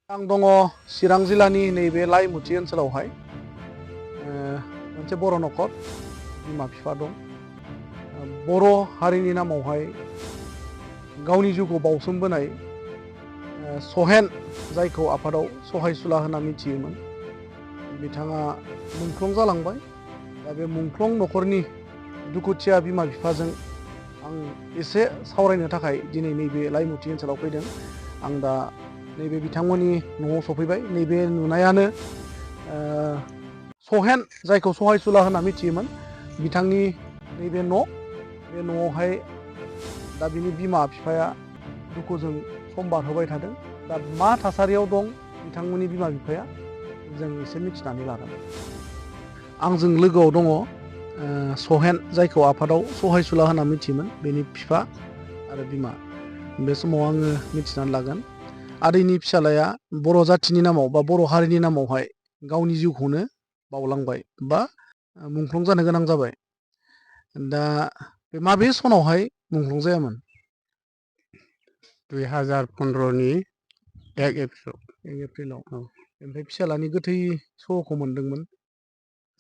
आं दङ चिरां जिल्लानि नैबे लाइमुथि ओनसोलावहाय मोनसे बर' न'खर बिमा बिफा दं। बर' हारिनि नामावहाय गावनि जिउखौ बाउसोमबोनाय सहेन जायखौ आफादाव सहायसुला होनना मिथियोमोन, बिथाङा मुंख्लं जालांबाय। दा बे मुंख्लं न'खरनि दुखुथिया बिमा बिफाजों आं एसे सावरायनो थाखाय दिनै नैबे लाइमुथि ओनसोलाव फैदों। आं दा नैबे बिथांमोननि न'आव सफैबाय। नैबे नुनायानो सहेन जायखौ सहायसुला होनना मिथियोमोन बिथांनि नैबे न'। बे न'आवहाय दा बिनि बिमा बिफाया दुखुजों सम बारहोबाय थादों। दा मा थासारियाव दं बिथांमोननि बिमा बिफाया जों एसे मिथिनानै लागोन। आंजों लोगोआव दङ सहेन जायखौ आफादाव सहायसुला होनना मिथियोमोन बेनि बिफा आरो बिमा। बे समाव आङो मिथिनानै लागोन। आदैनि फिसालाया बर' जाथिनि नामाव बा बर' हारिनि नामावहाय गावनि जिउखौनो बावलांबाय बा मुंख्लं जानो गोनां जाबाय। दा बे माबे सनावहाय मुंख्लं जायामोन? 2015नि 1 एप्रिलाव। औ। ओमफ्राय फिसालानि गोथै सह'खौ मोनदोंमोन?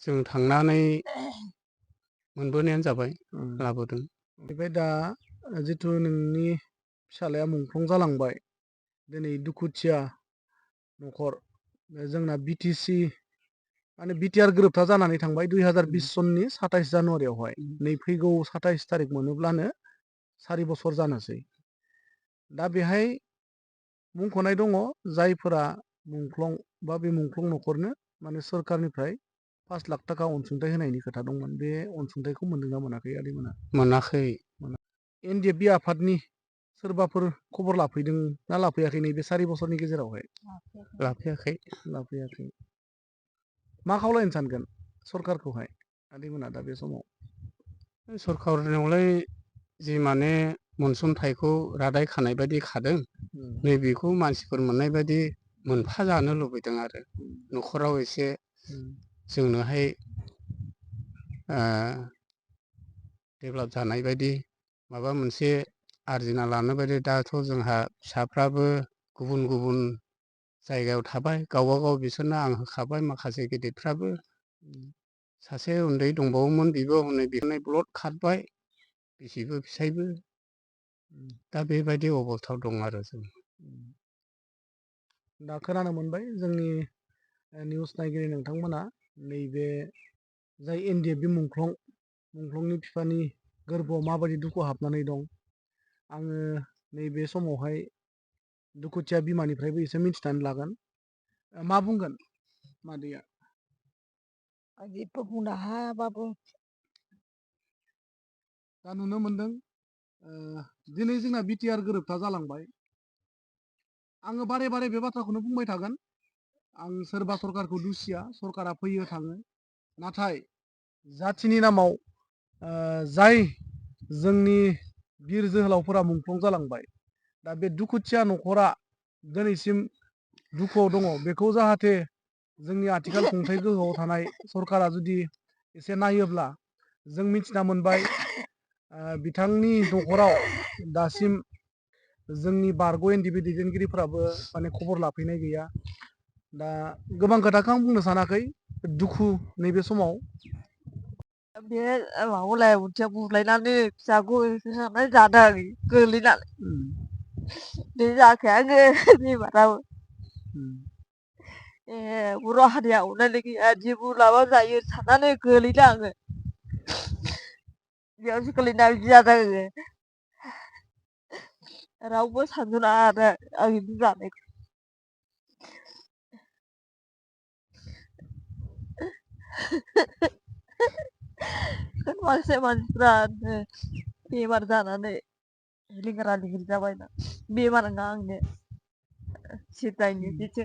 जों थांनानै मोनबोनायानो जाबाय, लाबोदों। ओमफ्राय दा जिथु नोंनि फिसालाया मुंख्लं जालांबाय, दिनै दुखुथिया न'खर जोंना बिटिसि माने बिटिआर गोरोबथा जानानै थांबाय 2020 सननि 27 जानुवारियावहाय। नै फैगौ 27 थारिख मोनोब्लानो 4 बोसोर जानोसै। दा बेहाय मुंख'नाय दङ जायफोरा मुंख्लं बा बे मुंख्लं न'खरनो माने सोरखारनिफ्राय 5 लाख थाखा अनसुंथाइ होनायनि खोथा दंमोन। बे अनसुंथाइखौ मोनदोंना मोनाखै आदैमोना? मोनाखै। एनडिएफबि आफादनि सोरबाफोर खबर लाफैदों ना लाफैयाखै नैबे 4 बोसोरनि गेजेरावहाय? लाफैयाखै। मा खावलायनो सानगोन सरकारखौहाय आदैमोना दा बे समाव? सरकारनियावलाय जि माने अनसुंथाइखौ रादाय खानाय बायदि खादों, नैबेखौ मानसिफोर मोननाय बायदि मोनफा जानो लुबैदों आरो। न'खराव एसे जोंनोहाय डेभेलप जानाय बायदि माबा मोनसे आरजिना लानो बायदि। दाथ' जोंहा फिसाफ्राबो गुबुन गुबुन जायगायाव थाबाय, गावबा गाव बिसोरनो आं होखाबाय। माखासे गिदिरफ्राबो सासे उन्दै दंबावोमोन, बेबो हनै बिहरनाय ब्लद खारबाय, बिसिबो फिसायबो। दा बेबायदि अबस्थायाव दं आरो जों। दा खोनानो मोनबाय जोंनि निउस नायगिरि नोंथांमोना नैबे जाय एनडिएफबि मुंख्लंनि बिफानि गोरबोआव माबायदि दुखु हाबनानै दं, आङो नैबे समावहाय दुखुथिया बिमानिफ्रायबो एसे मिथिनानै लागोन। मा बुंगोन मादैया? आं जेबो बुंनो हायाबाबो। दा नुनो मोनदों दिनै जोंना बिटिआर गोरोबथा जालांबाय। आङो बारे बारे बे बाथ्राखौनो बुंबाय थागोन। आं सोरबा सरकारखौ दुसिया, सरकारा फैयो थाङो। नाथाय जाथिनि नामाव जाय जोंनि बिर जोहोलावफोरा मुंख्लं जालांबाय, दा बे दुखुथिया न'खरा दिनैसिम दुखुआव दङ। बेखौ जाहाथे जोंनि आथिखाल खुंथाइ गोहोआव थानाय सरकारा जुदि एसे नायोब्ला। जों मिथिना मोनबाय बिथांनि न'खराव दासिम जोंनि बारग' एनडिएफबि दैदेनगिरिफोराबो माने खबर लाफैनाय गैया। दा गोबां खोथाखौ आं बुंनो सानाखै, दुखु नैबे समाव। बे माबाखौ लाइमुथिया बुलायनानै फिसाखौ होनानै जादों गोलैनानै। बे जाखायानो बेमाराबो। बर' हारिया अननायनि गैया, जेबो लाबा जायो साननानै गोलैदों आङो। बेयावसो गोलैना बिदि जादों आङो। रावबो सानस'नो हायाखै आंनि बिदि जानायखौ। माखासे मानसिफ्रा बेमार जानानै लिंग्रा लिंग्रि जाबायना। बेमार नङा आंनिया सिदायनि बिदिसो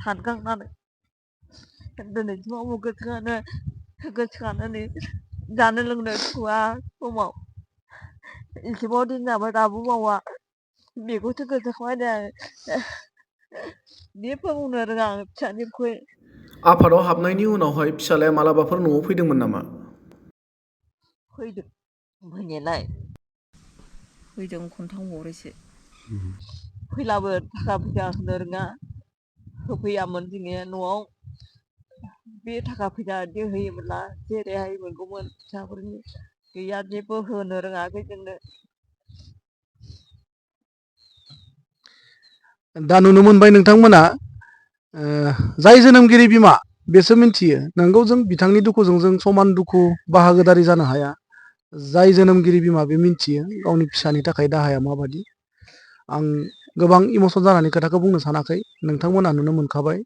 सानखांनानै दिनैसिमाव गोसोखांनानै जानो लोंनो सुखुवा समाव एसेबां दिन जाबाय दाबो मावा। बेखौसो गोसोखांबाय दे आं। जेबो बुंनो रोङा आं फिसानिखुइ। आफादाव हाबनायनि उनावहाय फिसालाया मालाबाफोर न'आव फैदोंमोन नामा? फैदों फैनायालाय। फैदों खनथाम गंब्रैसो। फैलाबो थाखा फैसा होनो रोङा। होफैयामोन जोङो न'आव बे थाखा फैसा बिदि होयोमोनब्ला जेरैहाय मोनगौमोन फिसाफोरनि गैया जेबो होनो रोङाखै जोंनो। दा नुनो मोनबाय नोंथांमोना जाय जोनोमगिरि बिमा बेसो मिन्थियो नोंगौ जों बिथांनि दुखुजों जों समान दुखु बाहागोदारि जानो हाया। जाय जोनोमगिरि बिमा बे मिन्थियो गावनि फिसानि थाखाय दाहाया माबादि। आं गोबां इमसन जानानै खोथाखौ बुंनो सानाखै, नोंथांमोना नुनो मोनखाबाय।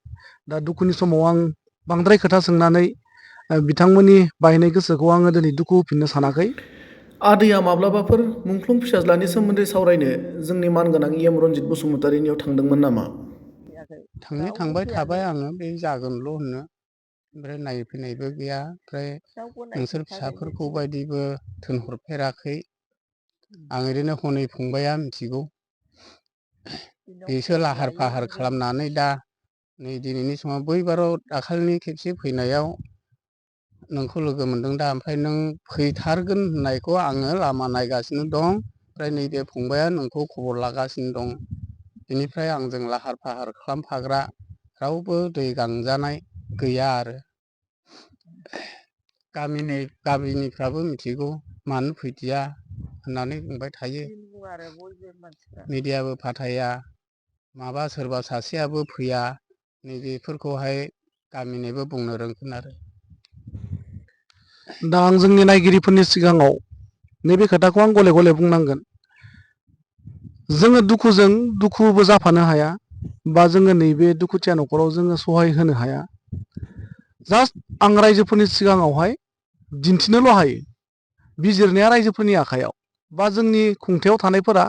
दा दुखुनि समाव आं बांद्राय खोथा सोंनानै बिथांमोननि बायनाय गोसोखौ आङो दिनै दुखु होफिननो सानाखै। आदैया माब्लाबाफोर मुंख्लं फिसाज्लानि सोमोन्दै सावरायनो जोंनि मानगोनां EM रनजित बसुमतारीनियाव थांदोंमोन नामा? थांबाय थाबाय आङो बे जागोनल' होननो, ओमफ्राय नायफैनायबो गैया। ओमफ्राय नोंसोर फिसाफोरखौ बायदिबो थिनहरफेराखै। आं ओरैनो हनै फंबाया मिथिगौ। बेसो लाहार फाहार खालामनानै दा नै दिनैनि समाव बैबाराव दाखालिनि खेबसे फैनायाव नोंखौ लोगो मोनदों दा, ओमफ्राय नों फैथारगोन होननायखौ आङो लामा नायगासिनो दं। ओमफ्राय नैबे फंबाया नोंखौ खबर लागासिनो दं। बेनिफ्राय आंजों लाहार फाहार खालामफाग्रा रावबो दै गांजानाय गैया आरो। गामिनिफ्राबो मिथिगौ मानो फैदिया होननानै बुंबाय थायो। मिडियाबो फाथाया, माबा सोरबा सासेयाबो फैया, नैबेफोरखौहाय गामिनिबो बुंनो रोंगोन आरो। दा आं जोंनि नायगिरिफोरनि सिगाङाव नैबे खोथाखौ आं गले गले बुंनांगोन। जोङो दुखुजों दुखुबो जाफानो हाया, बा जोङो नैबे दुखुथिया न'खराव जोङो सहाय होनो हाया। जास्ट आं रायजोफोरनि सिगाङावहाय दिन्थिनोल' हायो। बिजिरनाया रायजोफोरनि आखायाव, बा जोंनि खुंथायाव थानायफोरा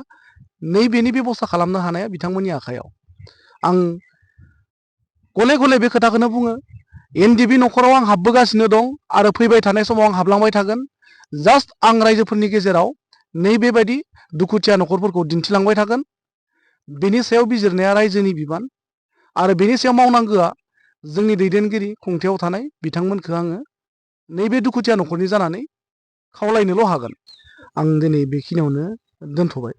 नैबेनि बेब'स्था खालामनो हानाया बिथांमोननि आखायाव। आं गले गले बे खोथाखौनो बुङो, NDB न'खराव आं हाबबोगासिनो दं आरो फैबाय थानाय समाव आं हाबलांबाय थागोन। जास्ट आं रायजोफोरनि गेजेराव नैबेबायदि दुखुथिया न'खरफोरखौ दिन्थिलांबाय थागोन। बेनि सायाव बिजिरनाया रायजोनि बिबान, आरो बेनि सायाव मावनांगौआ जोंनि दैदेनगिरि खुंथायाव थानाय बिथांमोनखौ आङो नैबे दुखुथिया न'खरनि जानानै खावलायनोल' हागोन। आं दिनै बेखिनियावनो दोनथ'बाय।